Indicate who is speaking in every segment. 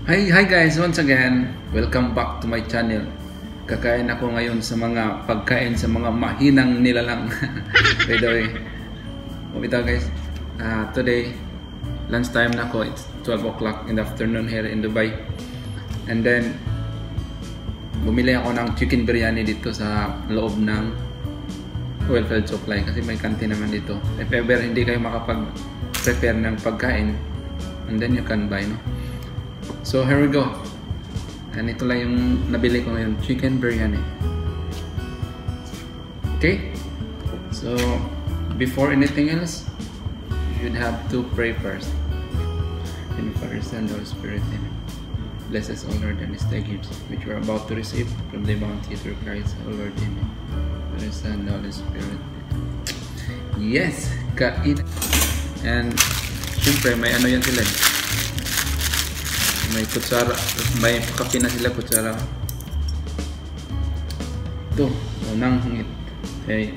Speaker 1: Hi guys, once again, welcome back to my channel. Kakain ako ngayon sa mga pagkain sa mga mahinang nilalang. By the way, bumitaw guys, today, lunchtime na ako. It's 12 o'clock in the afternoon here in Dubai. And then, bumili ako ng chicken biryani dito sa loob ng Oilfield Supply kasi may canteen naman dito. If ever hindi kayo makapag-prepare ng pagkain, and then you can buy, no? So here we go. And ito lang yung nabili ko ngayon, chicken biryani. Okay? So before anything else, you should have to pray first. In the Father, Son, and Holy Spirit. Amen. Bless us, O Lord, and the gifts which we are about to receive from the bounty through Christ, O Lord. Amen. Father, Son, and Holy Spirit. Yes! Kain! And siyempre may ano yan sila. May kutsara, may kape na sila kutsara. Ito, unang hungit. Okay.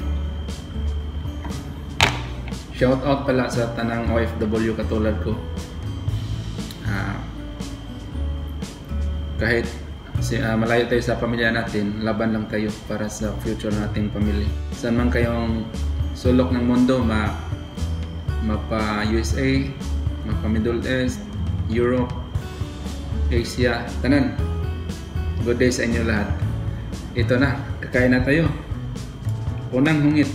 Speaker 1: Shout out pala sa tanang OFW katulad ko. Kahit malayo tayo sa pamilya natin, laban lang tayo para sa future nating pamilya. Saan man kayong sulok ng mundo, mapa USA, mapa Middle East, Europe, Asia, tanan. Good day sa inyo lahat. Ito na, kakain na tayo. Unang hungit.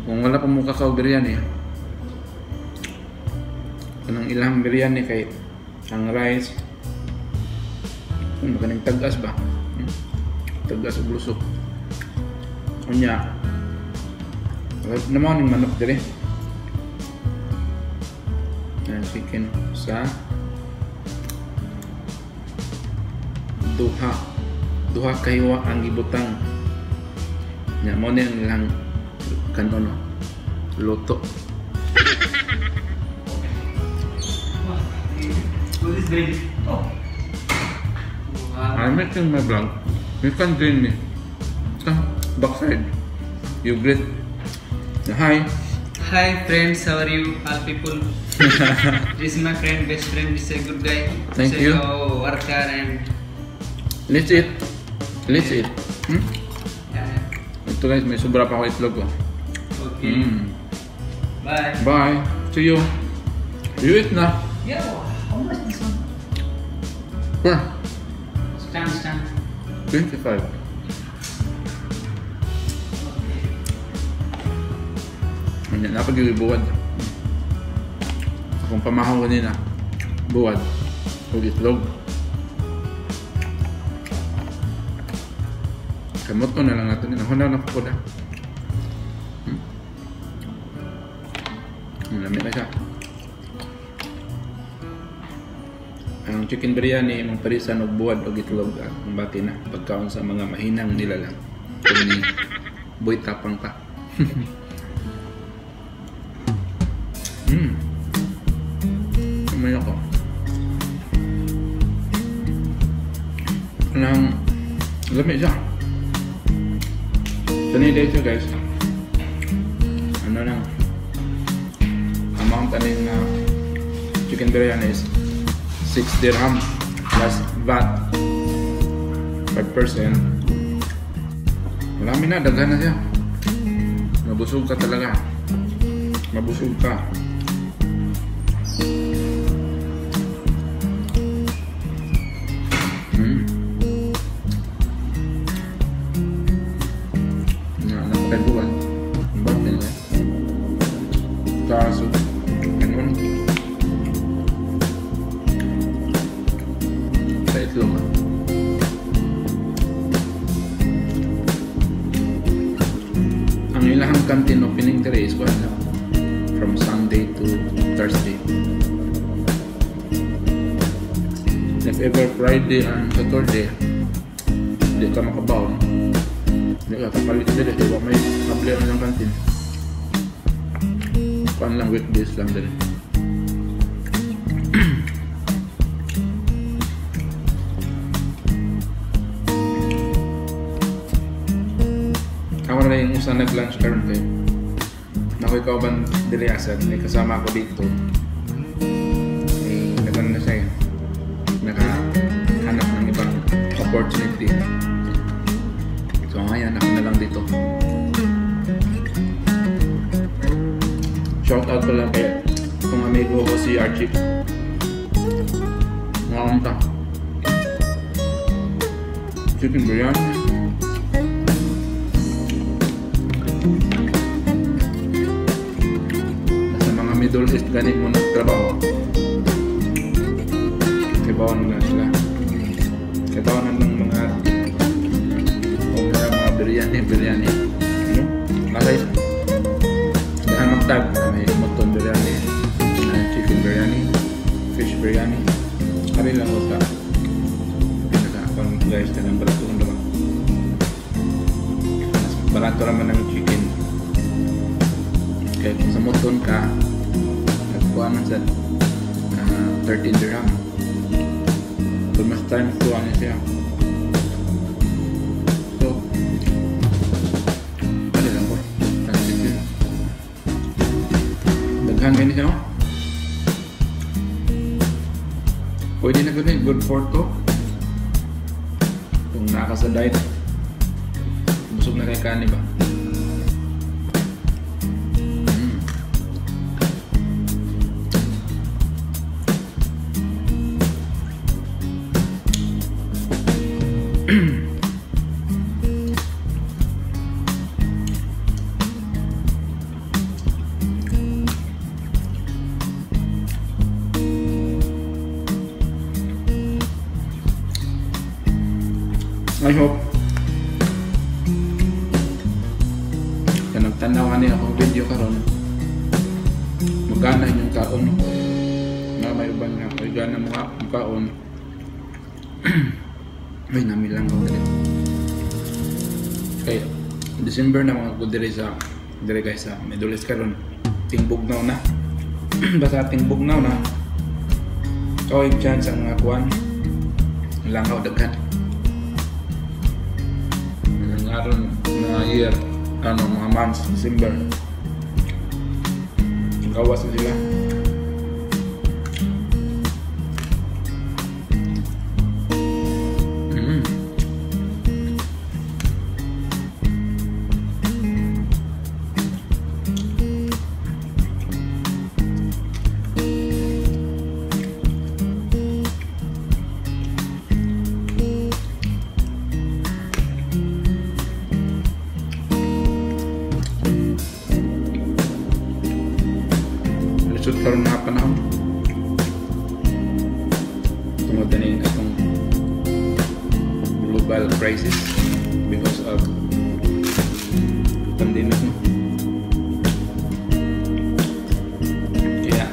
Speaker 1: Kung wala pa mo kakao biryani, kanang ilang biryani kay ang rice, kanang tagas ba? Tagas o blusok. Kunya, naman yung manok dire. Yan, chicken sa duha kahiwa ang gibutang. Nya mo na yung ilang kanono luto.
Speaker 2: What is this? Oh.
Speaker 1: I'm making my vlog. You can join me. Backside. You greet. Hi.
Speaker 2: Hi friends, how are you? All people. This is my friend, best friend. This is a good guy.
Speaker 1: Thank you.
Speaker 2: Worker and.
Speaker 1: Let's eat. Let's eat.
Speaker 2: Yeah.
Speaker 1: Ito guys, may sobra pa ako itlog ko.
Speaker 2: Okay. Bye.
Speaker 1: Bye. See you. You eat na.
Speaker 2: Yeah. How much this one?
Speaker 1: Where?
Speaker 2: Stand.
Speaker 1: 25. Ganyan, napag-ibuwad. Kung pamahaw ko nila, buwad. Huwag itlog. Kamot ko na lang natin nila. Hunaw na ko na. Lamig na siya. Ang chicken biryani, mong parisan o buwad o itlog ang bati na. Pagkaon sa mga mahinang nilalang. Kung ni boy tapang pa. Umay ako. Nang lamig siya. Tanay siya guys. Ano lang. Amount aning chicken biryani is 6 dirham plus VAT 5%. Marami na, daghan na siya. Mabusog ka talaga. Mabusog ka. Napakaguan. Ang bag nila. Kaso, ganun. Sa itlog. Ang ilahang canteen opening today is from Sunday to Thursday. If ever Friday and Saturday, hindi ka makabaon. Hindi ka kapalit dili. Diba may kablihan na ng canteen. Kuan lang, weekdays lang din. Ako na yung usa nag-lunch karon kay nakoy kauban dili asad, may kasama ako dito. Eh, nagano na siya. Nakahanap ng ibang opportunity. So ngayon, ako na lang dito. Shout out ko lang kay kung amigo ko si Archie. Ngayon chicken biryani. Nasa mga Middle East ganit mo nagtrabaho. Kibawan na sila. Kibawanan ng mga biryani. Ano? Masay. Dahan magtag. May mutton biryani, chicken biryani, fish biryani. Kami lang ko sa guys, na ng barato naman. Mas barato naman ng chicken. Kaya kung sa mutton ka, nagkuha man sa 13 dirham. So mas time kuha niya siya. So, ano lang po? Daghan ganyan siya, no? Pwede na ganyan, good for to. Kung naka sa diet, busog na kay kani ba? I hope kung nagtanaw niya akong video karon magana yung kaon nga may uban nga may gana mga kaon. May namilang ako dali kaya December na mga good dire guys sa Middle East karon tingbugnaw na basta tingbugnaw na kawig chance ang mga kuwan langaw daghan aron mga year, mga months, December. Gawas na sila. Lisod karon na panahon tungod na itong global crisis because of pandemic, no? Kaya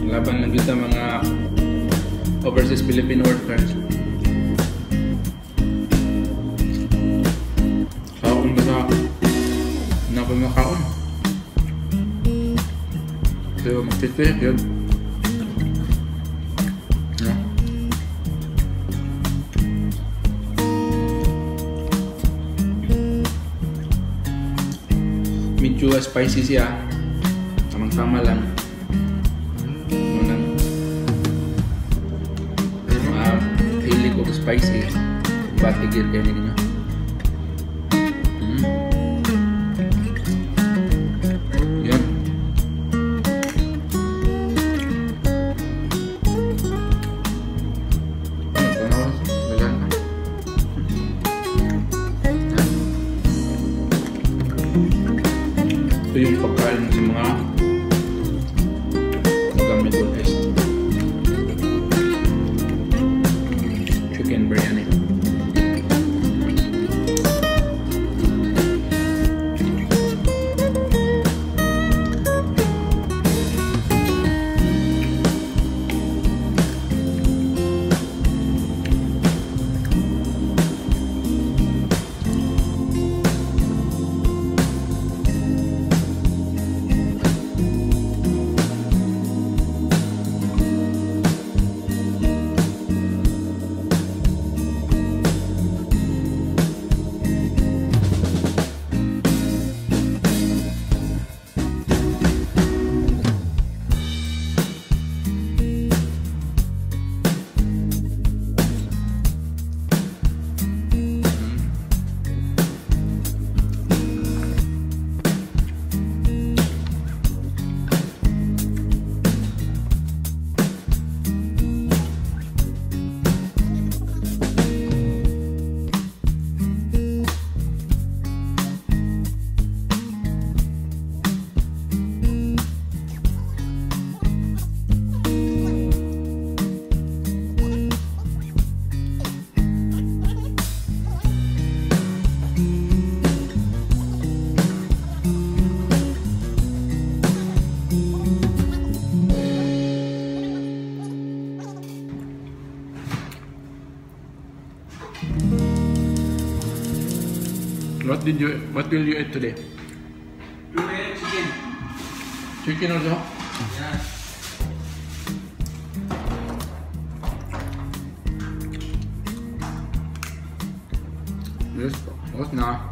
Speaker 1: laban lang kita mga overseas Philippine workers. Kaon ba sa napamakaon? So, mag-fit yun. No? Medyo spicy siya. Tamang-tama lang. Hili ko spicy. Batigil kayo ninyo. Ito yung pagkain sa mga Middle East. Chicken biryani. What will you eat today?
Speaker 2: Today chicken.
Speaker 1: Chicken also?
Speaker 2: Yeah.
Speaker 1: Yes, what's now?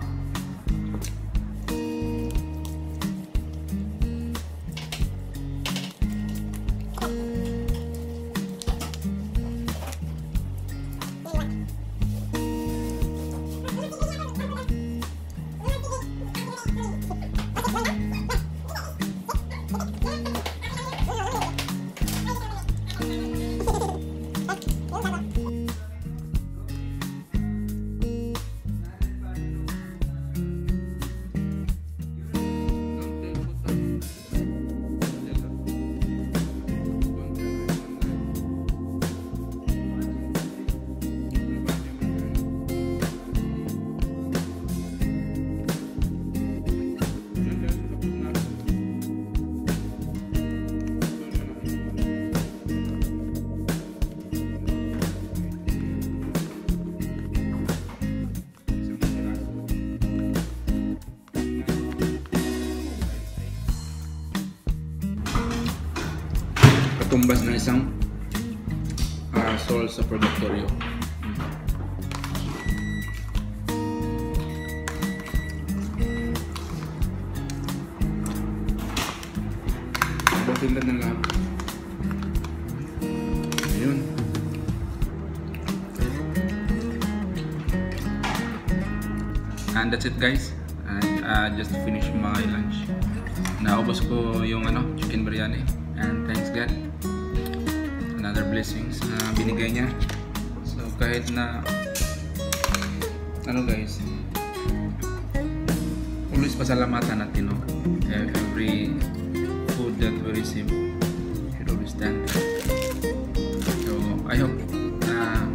Speaker 1: Katumbas ng isang sol sa purgatorio. Batindan ng lahat. Ayun. And that's it guys. I just finished my lunch. Naubos ko yung chicken biryani. And thanks God. Another blessings na binigay niya. So kahit na guys, always pasalamatan natin, no? Every food that we receive should always thank God. So I hope na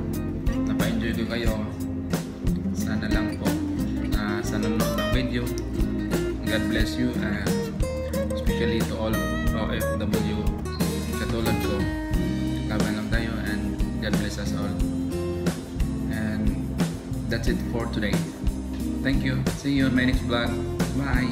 Speaker 1: napa-enjoy ko kayo. Sana lang po sa nanonood ng video. God bless you, especially to all OFW katulad ko. Laban lang tayo, and God bless us all. And that's it for today. Thank you. See you in my next vlog. Bye.